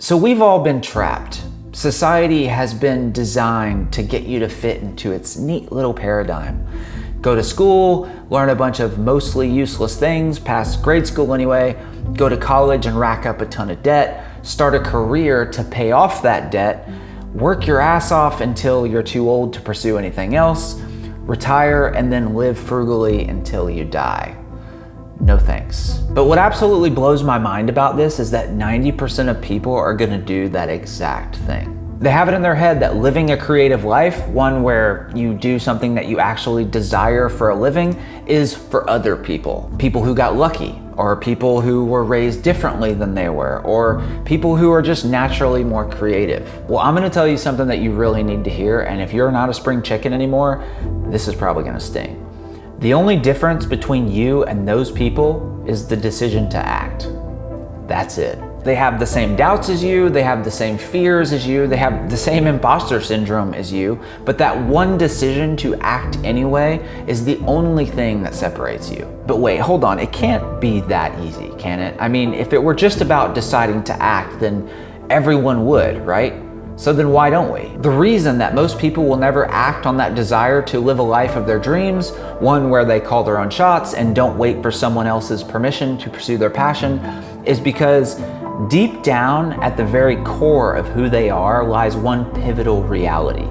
So we've all been trapped. Society has been designed to get you to fit into its neat little paradigm. Go to school, learn a bunch of mostly useless things, pass grade school anyway, go to college and rack up a ton of debt, start a career to pay off that debt, work your ass off until you're too old to pursue anything else, retire, and then live frugally until you die. No thanks. But what absolutely blows my mind about this is that 90% of people are gonna do that exact thing. They have it in their head that living a creative life, one where you do something that you actually desire for a living, is for other people. People who got lucky, or people who were raised differently than they were, or people who are just naturally more creative. Well, I'm gonna tell you something that you really need to hear, and if you're not a spring chicken anymore, this is probably gonna sting. The only difference between you and those people is the decision to act. That's it. They have the same doubts as you, they have the same fears as you, they have the same imposter syndrome as you, but that one decision to act anyway is the only thing that separates you. But wait, hold on, it can't be that easy, can it? I mean, if it were just about deciding to act, then everyone would, right? So then why don't we? The reason that most people will never act on that desire to live a life of their dreams, one where they call their own shots and don't wait for someone else's permission to pursue their passion, is because deep down at the very core of who they are lies one pivotal reality.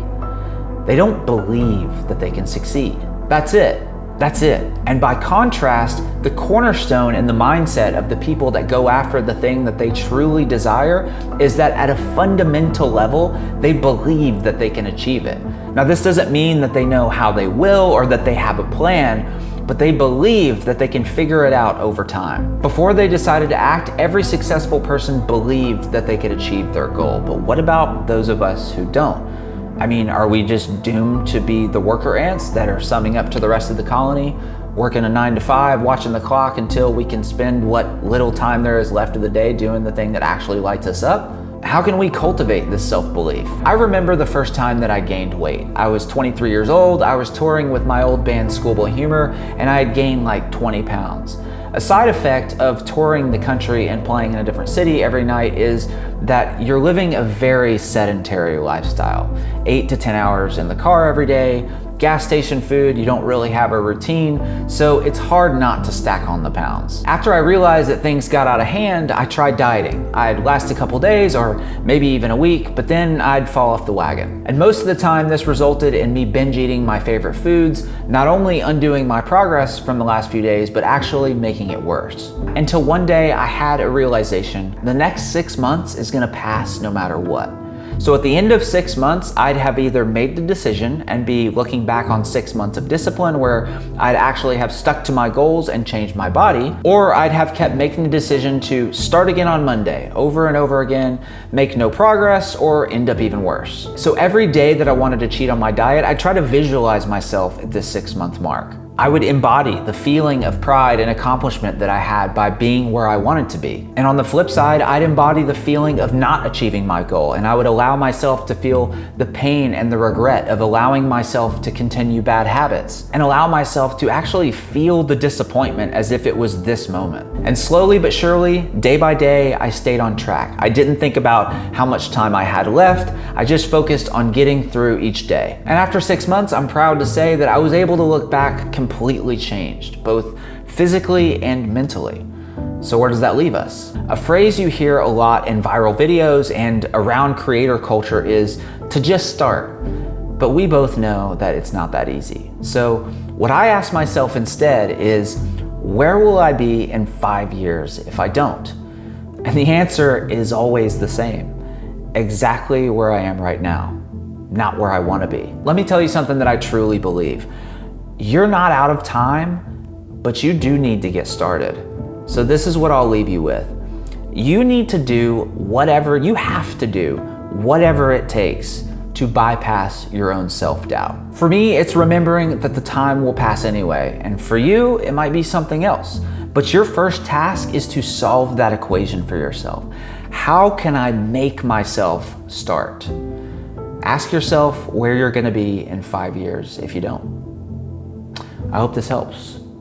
They don't believe that they can succeed. That's it. That's it. And by contrast, the cornerstone in the mindset of the people that go after the thing that they truly desire is that at a fundamental level, they believe that they can achieve it. Now, this doesn't mean that they know how they will or that they have a plan, but they believe that they can figure it out over time. Before they decided to act, every successful person believed that they could achieve their goal. But what about those of us who don't? I mean, are we just doomed to be the worker ants that are summing up to the rest of the colony, working a 9 to 5, watching the clock until we can spend what little time there is left of the day doing the thing that actually lights us up? How can we cultivate this self-belief? I remember the first time that I gained weight. I was 23 years old, I was touring with my old band Schoolboy Humor, and I had gained like 20 pounds. A side effect of touring the country and playing in a different city every night is that you're living a very sedentary lifestyle. 8 to 10 hours in the car every day, gas station food, you don't really have a routine, so it's hard not to stack on the pounds. After I realized that things got out of hand, I tried dieting. I'd last a couple days or maybe even a week, but then I'd fall off the wagon. And most of the time this resulted in me binge eating my favorite foods, not only undoing my progress from the last few days, but actually making it worse. Until one day I had a realization: the next 6 months is gonna pass no matter what. So at the end of 6 months, I'd have either made the decision and be looking back on 6 months of discipline where I'd actually have stuck to my goals and changed my body, or I'd have kept making the decision to start again on Monday, over and over again, make no progress, or end up even worse. So every day that I wanted to cheat on my diet, I'd try to visualize myself at this 6-month mark. I would embody the feeling of pride and accomplishment that I had by being where I wanted to be. And on the flip side, I'd embody the feeling of not achieving my goal, and I would allow myself to feel the pain and the regret of allowing myself to continue bad habits, and allow myself to actually feel the disappointment as if it was this moment. And slowly but surely, day by day, I stayed on track. I didn't think about how much time I had left, I just focused on getting through each day. And after 6 months, I'm proud to say that I was able to look back completely changed, both physically and mentally. So where does that leave us? A phrase you hear a lot in viral videos and around creator culture is to just start. But we both know that it's not that easy. So what I ask myself instead is, where will I be in 5 years if I don't? And the answer is always the same. Exactly where I am right now, not where I want to be. Let me tell you something that I truly believe. You're not out of time, but you do need to get started. So this is what I'll leave you with. You need to do whatever, you have to do whatever it takes to bypass your own self-doubt. For me, it's remembering that the time will pass anyway, and for you, it might be something else. But your first task is to solve that equation for yourself. How can I make myself start? Ask yourself where you're gonna be in 5 years if you don't. I hope this helps.